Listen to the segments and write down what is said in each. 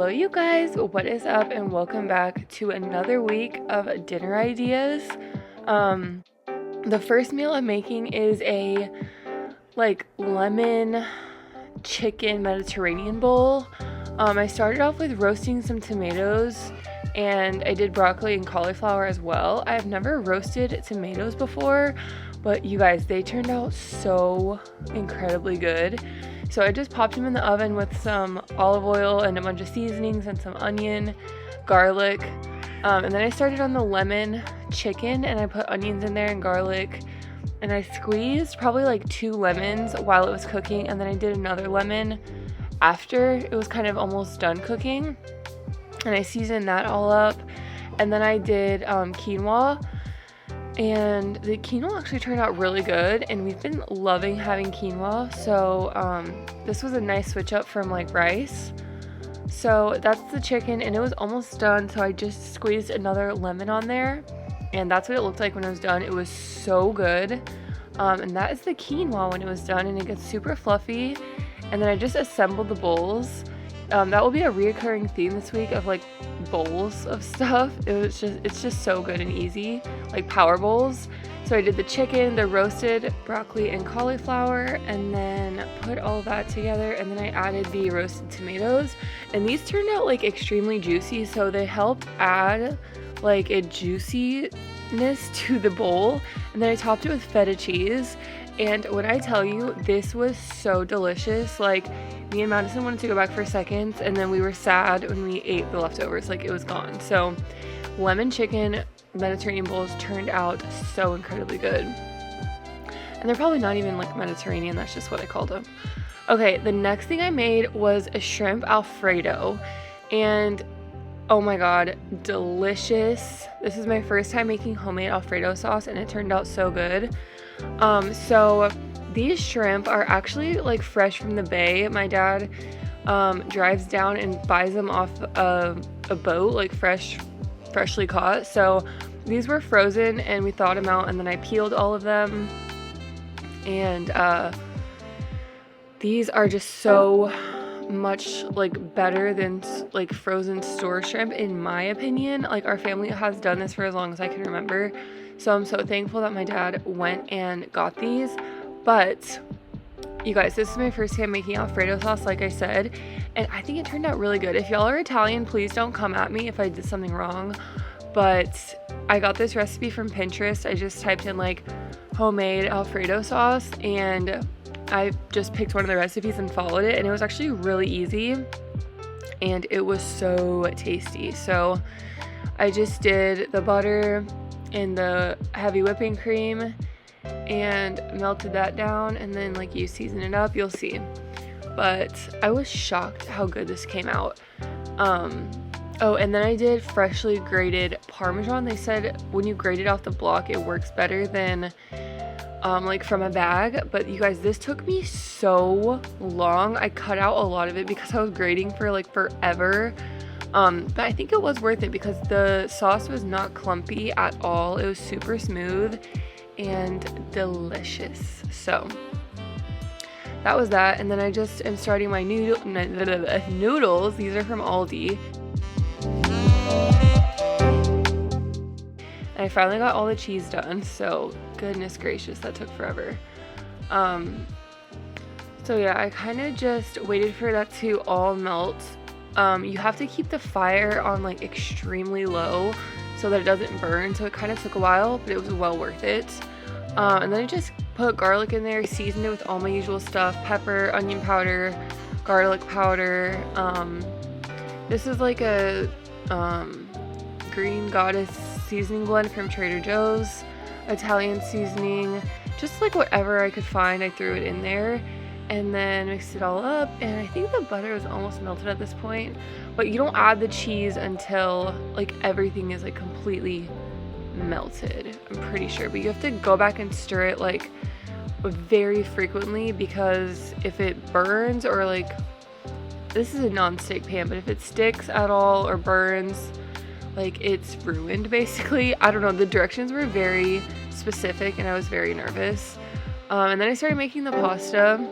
You guys, what is up, and welcome back to another week of dinner ideas. The first meal I'm making is a lemon chicken Mediterranean bowl. I started off with roasting some tomatoes, and I did broccoli and cauliflower as well. I've never roasted tomatoes before, but you guys, they turned out so incredibly good. So I just popped them in the oven with some olive oil and a bunch of seasonings and some onion, garlic, and then I started on the lemon chicken, and I put onions in there and garlic, and I squeezed probably like 2 lemons while it was cooking, and then I did another lemon after it was kind of almost done cooking, and I seasoned that all up. And then I did quinoa, and the quinoa actually turned out really good, and we've been loving having quinoa. So this was a nice switch up from like rice. So that's the chicken, and it was almost done, so I just squeezed another lemon on there, and that's what it looked like when it was done. It was so good. And that is the quinoa when it was done, and it gets super fluffy. And then I just assembled the bowls. That will be a reoccurring theme this week of like bowls of stuff. It's just so good and easy, like power bowls. So I did the chicken, the roasted broccoli and cauliflower, and then put all that together, and then I added the roasted tomatoes, and these turned out like extremely juicy, so they helped add like a juiciness to the bowl. And then I topped it with feta cheese, and when I tell you, this was so delicious. Like, me and Madison wanted to go back for seconds, and then we were sad when we ate the leftovers, like it was gone. So lemon chicken Mediterranean bowls turned out so incredibly good. And they're probably not even like Mediterranean, that's just what I called them. Okay, the next thing I made was a shrimp Alfredo, and oh my god, delicious. This is my first time making homemade Alfredo sauce, and it turned out so good. So these shrimp are actually like fresh from the bay. My dad drives down and buys them off a boat, like freshly caught. So these were frozen, and we thawed them out, and then I peeled all of them, and these are just so much like better than like frozen store shrimp, in my opinion. Like, our family has done this for as long as I can remember, so I'm so thankful that my dad went and got these. But you guys, this is my first time making Alfredo sauce, like I said, and I think it turned out really good. If y'all are Italian, please don't come at me if I did something wrong, but I got this recipe from Pinterest. I just typed in like homemade Alfredo sauce, and I just picked one of the recipes and followed it, and it was actually really easy, and it was so tasty. So I just did the butter and the heavy whipping cream and melted that down, and then like you season it up, you'll see. But I was shocked how good this came out. Oh, and then I did freshly grated Parmesan. They said when you grate it off the block, it works better than like from a bag. But you guys, this took me so long. I cut out a lot of it because I was grating for like forever. But I think it was worth it because the sauce was not clumpy at all. It was super smooth and delicious. So that was that. And then I just am starting my noodles. These are from Aldi. And I finally got all the cheese done, so goodness gracious, that took forever. So yeah, I kind of just waited for that to all melt. You have to keep the fire on like extremely low so that it doesn't burn, so it kind of took a while, but it was well worth it. And then I just put garlic in there, seasoned it with all my usual stuff: pepper, onion powder, garlic powder. This is like a Green Goddess seasoning blend from Trader Joe's, Italian seasoning, just like whatever I could find, I threw it in there, and then mixed it all up. And I think the butter was almost melted at this point, but you don't add the cheese until like everything is like completely melted, I'm pretty sure. But you have to go back and stir it like very frequently, because if it burns, or like, this is a non-stick pan, but if it sticks at all or burns, like it's ruined basically. I don't know, the directions were very specific and I was very nervous. And then I started making the pasta,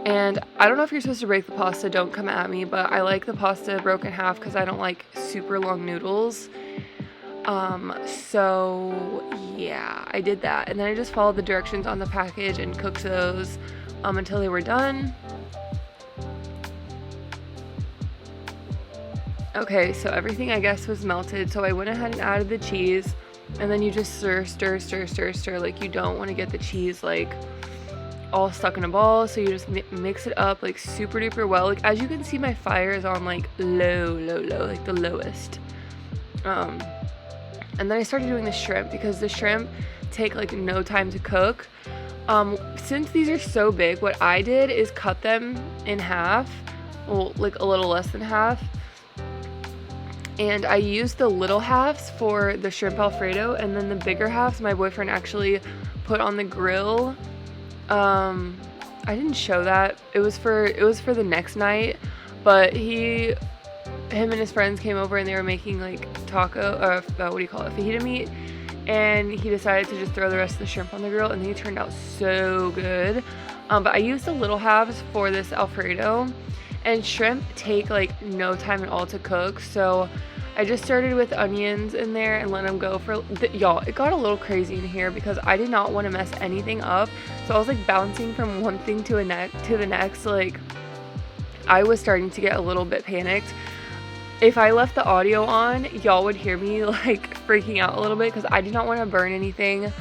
And I don't know if you're supposed to break the pasta, don't come at me, but I like the pasta broken in half because I don't like super long noodles. So yeah, I did that. And then I just followed the directions on the package and cooked those until they were done. Okay, so everything I guess was melted, so I went ahead and added the cheese, and then you just stir. Like, you don't want to get the cheese like all stuck in a ball, so you just mix it up like super duper well. Like, as you can see, my fire is on like low, like the lowest. And then I started doing the shrimp because the shrimp take like no time to cook. Since these are so big, what I did is cut them in half, well, like a little less than half. And I used the little halves for the shrimp Alfredo, and then the bigger halves my boyfriend actually put on the grill. I didn't show that. It was for the next night, but him and his friends came over and they were making like fajita meat, and he decided to just throw the rest of the shrimp on the grill, and they turned out so good. But I used the little halves for this Alfredo, and shrimp take like no time at all to cook, so I just started with onions in there and let them go for y'all. It got a little crazy in here because I did not want to mess anything up, so I was like bouncing from one thing to the next. Like, I was starting to get a little bit panicked. If I left the audio on, y'all would hear me like freaking out a little bit because I did not want to burn anything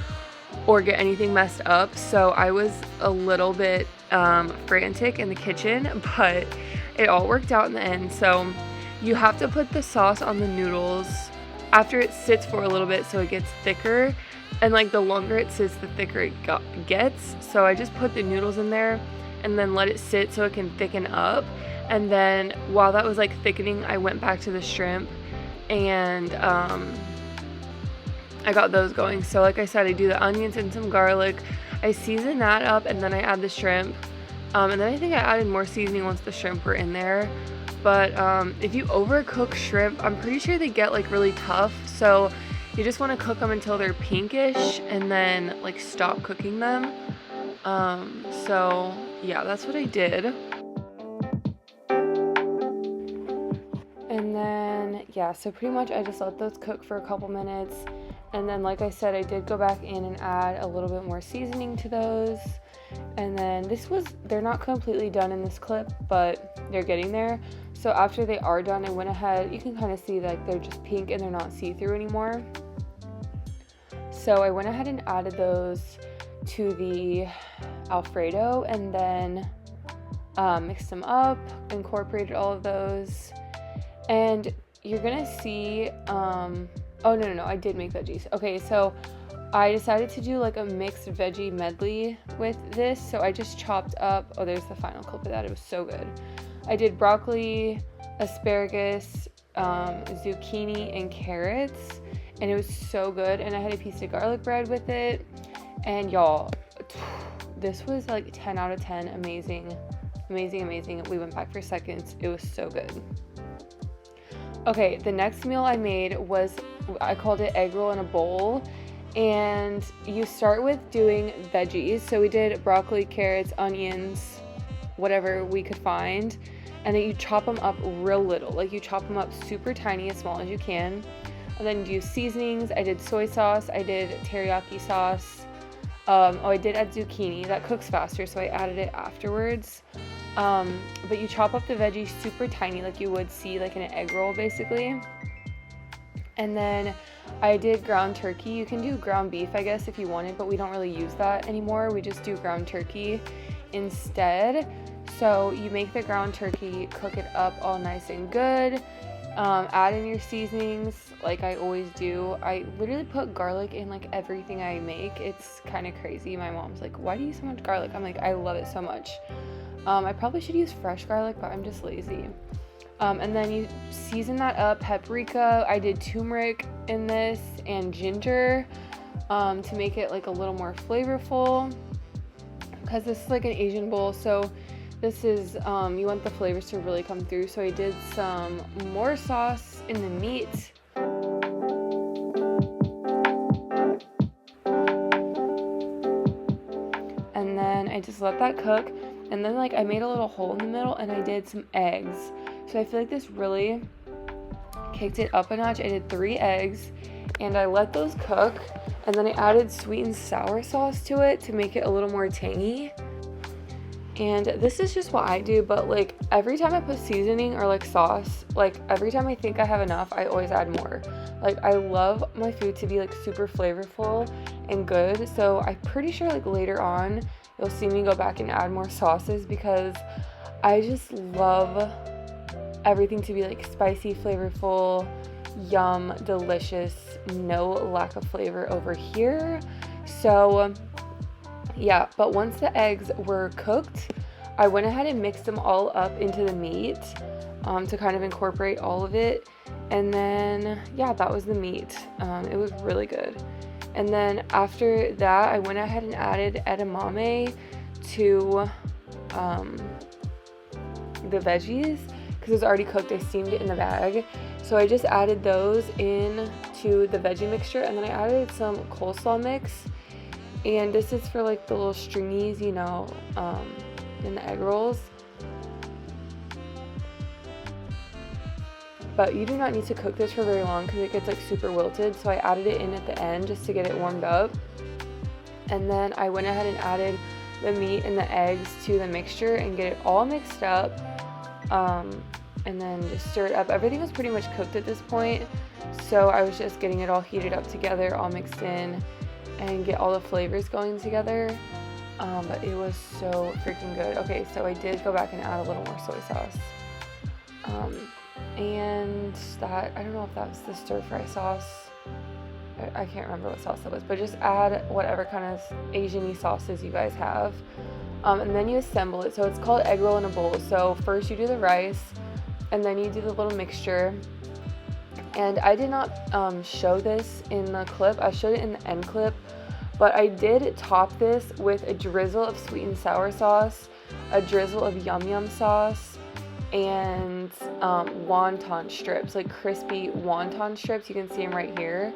or get anything messed up. So I was a little bit frantic in the kitchen, but it all worked out in the end. So you have to put the sauce on the noodles after it sits for a little bit so it gets thicker, and like the longer it sits, the thicker it gets. So I just put the noodles in there and then let it sit so it can thicken up. And then while that was like thickening, I went back to the shrimp and I got those going. So like I said, I do the onions and some garlic. I season that up and then I add the shrimp. And then I think I added more seasoning once the shrimp were in there. But if you overcook shrimp, I'm pretty sure they get like really tough. So you just want to cook them until they're pinkish and then like stop cooking them. So yeah, that's what I did. And then, yeah, so pretty much I just let those cook for a couple minutes. And then, like I said, I did go back in and add a little bit more seasoning to those. And then they're not completely done in this clip, but they're getting there. So after they are done, I went ahead, you can kind of see like they're just pink and they're not see-through anymore. So I went ahead and added those to the Alfredo and then mixed them up, incorporated all of those. And you're gonna see, oh no, I did make veggies. Okay, so I decided to do like a mixed veggie medley with this. So I just chopped up, oh, there's the final clip of that. It was so good. I did broccoli, asparagus, zucchini, and carrots, and it was so good. And I had a piece of garlic bread with it. And y'all, this was like 10 out of 10, amazing. We went back for seconds. It was so good. Okay, the next meal I made I called it egg roll in a bowl, and you start with doing veggies. So we did broccoli, carrots, onions, whatever we could find, and then you chop them up real little. Like, you chop them up super tiny, as small as you can, and then do seasonings. I did soy sauce, I did teriyaki sauce. I did add zucchini. That cooks faster, so I added it afterwards. But you chop up the veggies super tiny, like you would see like in an egg roll, basically. And then I did ground turkey. You can do ground beef, I guess, if you wanted, but we don't really use that anymore. We just do ground turkey instead. So you make the ground turkey, cook it up all nice and good. Add in your seasonings like I always do. I literally put garlic in like everything I make. It's kind of crazy. My mom's like, why do you use so much garlic? I'm like, I love it so much. I probably should use fresh garlic, but I'm just lazy. And then you season that up. Paprika, I did turmeric in this, and ginger to make it like a little more flavorful, because this is like an Asian bowl, so this is, you want the flavors to really come through. So I did some more sauce in the meat. And then I just let that cook. And then like I made a little hole in the middle and I did some eggs. So I feel like this really kicked it up a notch. I did 3 eggs and I let those cook, and then I added sweet and sour sauce to it to make it a little more tangy. And this is just what I do, but like every time I put seasoning or like sauce, like every time I think I have enough, I always add more. Like I love my food to be like super flavorful and good, so I'm pretty sure like later on you'll see me go back and add more sauces because I just love everything to be like spicy, flavorful, yum, delicious, no lack of flavor over here. So yeah, but once the eggs were cooked, I went ahead and mixed them all up into the meat to kind of incorporate all of it. And then, yeah, that was the meat. It was really good. And then after that, I went ahead and added edamame to the veggies because it was already cooked. I steamed it in the bag. So I just added those in to the veggie mixture, and then I added some coleslaw mix. And this is for like the little stringies, you know, in the egg rolls. But you do not need to cook this for very long because it gets like super wilted. So I added it in at the end just to get it warmed up. And then I went ahead and added the meat and the eggs to the mixture and get it all mixed up. And then just stir it up. Everything was pretty much cooked at this point. So I was just getting it all heated up together, all mixed in, and get all the flavors going together. But it was so freaking good. Okay, so I did go back and add a little more soy sauce. And that, I don't know if that was the stir fry sauce. I can't remember what sauce that was, but just add whatever kind of Asian-y sauces you guys have. And then you assemble it. So it's called egg roll in a bowl. So first you do the rice, and then you do the little mixture. And I did not show this in the clip. I showed it in the end clip. But I did top this with a drizzle of sweet and sour sauce, a drizzle of yum yum sauce, and wonton strips, like crispy wonton strips. You can see them right here.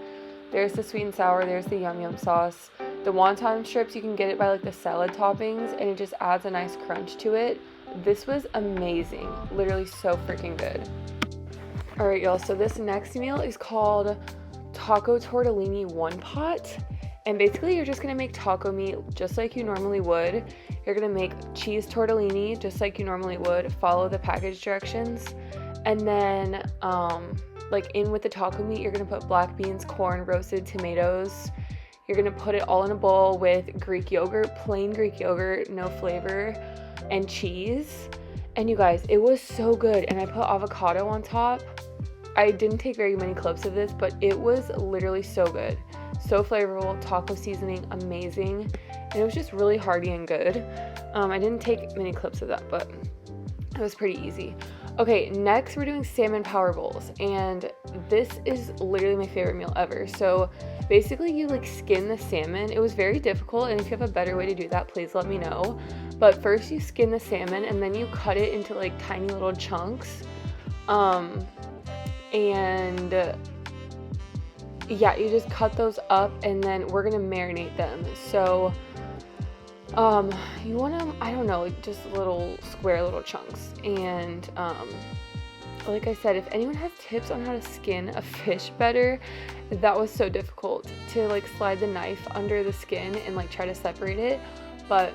There's the sweet and sour, there's the yum yum sauce. The wonton strips, you can get it by like the salad toppings, and it just adds a nice crunch to it. This was amazing, literally so freaking good. All right, y'all, so this next meal is called Taco Tortellini One Pot. And basically you're just gonna make taco meat just like you normally would. You're gonna make cheese tortellini just like you normally would. Follow the package directions. And then like in with the taco meat, you're gonna put black beans, corn, roasted tomatoes. You're gonna put it all in a bowl with Greek yogurt, plain Greek yogurt, no flavor, and cheese. And you guys, it was so good. And I put avocado on top. I didn't take very many clips of this, but it was literally so good. So flavorful, taco seasoning, amazing. And it was just really hearty and good. I didn't take many clips of that, but it was pretty easy. Okay, next we're doing salmon power bowls, and this is literally my favorite meal ever. So basically you like skin the salmon. It was very difficult, and if you have a better way to do that, please let me know. But first you skin the salmon, and then you cut it into like tiny little chunks. And yeah, you just cut those up, and then we're gonna marinate them. So you want them, I don't know, just little square little chunks. And like I said, if anyone has tips on how to skin a fish better, that was so difficult to like slide the knife under the skin and like try to separate it. But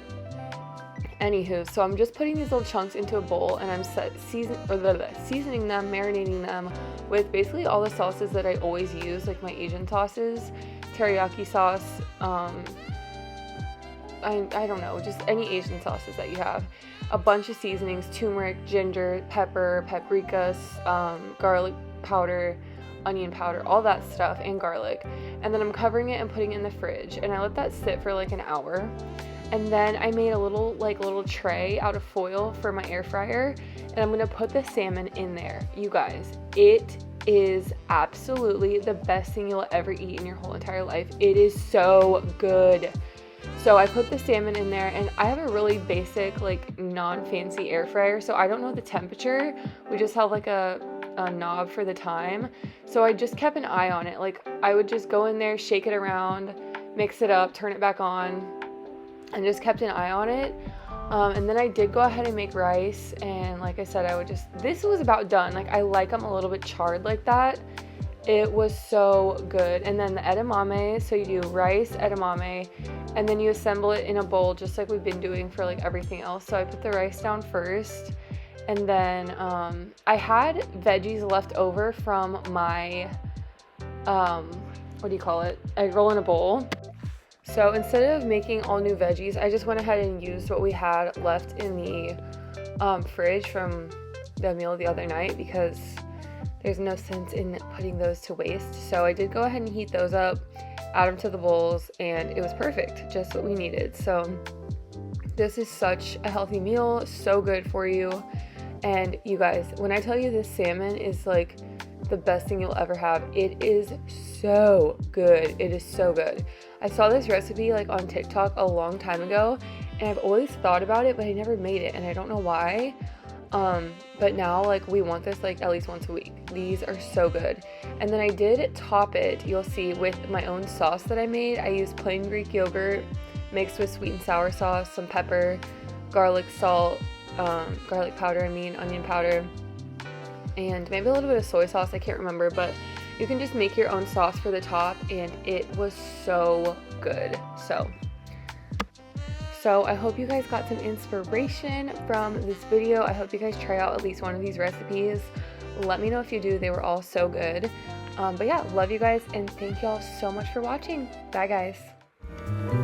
anywho, so I'm just putting these little chunks into a bowl, and I'm seasoning them, marinating them with basically all the sauces that I always use, like my Asian sauces, teriyaki sauce, I don't know, just any Asian sauces that you have. A bunch of seasonings, turmeric, ginger, pepper, paprika, garlic powder, onion powder, all that stuff, and garlic. And then I'm covering it and putting it in the fridge, and I let that sit for like an hour. And then I made a little tray out of foil for my air fryer, and I'm gonna put the salmon in there. You guys, it is absolutely the best thing you'll ever eat in your whole entire life. It is so good. So I put the salmon in there, and I have a really basic, like non-fancy air fryer, so I don't know the temperature. We just have like a knob for the time. So I just kept an eye on it. Like I would just go in there, shake it around, mix it up, turn it back on, and just kept an eye on it. And then I did go ahead and make rice, and like I said, this was about done. Like, I like them a little bit charred like that. It was so good. And then the edamame, so you do rice, edamame, and then you assemble it in a bowl just like we've been doing for like everything else. So I put the rice down first, and then I had veggies left over from my, what do you call it? Egg roll in a bowl. So instead of making all new veggies, I just went ahead and used what we had left in the fridge from the meal the other night, because there's no sense in putting those to waste. So I did go ahead and heat those up, add them to the bowls, and it was perfect, just what we needed. So this is such a healthy meal, so good for you. And you guys, when I tell you this salmon is like the best thing you'll ever have, it is so good. It is so good. I saw this recipe like on TikTok a long time ago, and I've always thought about it, but I never made it, and I don't know why. But now like we want this like at least once a week. These are so good. And then I did top it, you'll see, with my own sauce that I made. I used plain Greek yogurt mixed with sweet and sour sauce, some pepper, garlic salt, garlic powder, onion powder, and maybe a little bit of soy sauce, I can't remember, but you can just make your own sauce for the top, and it was so good. So I hope you guys got some inspiration from this video. I hope you guys try out at least one of these recipes. Let me know if you do. They were all so good. But yeah, love you guys, and thank y'all so much for watching. Bye, guys.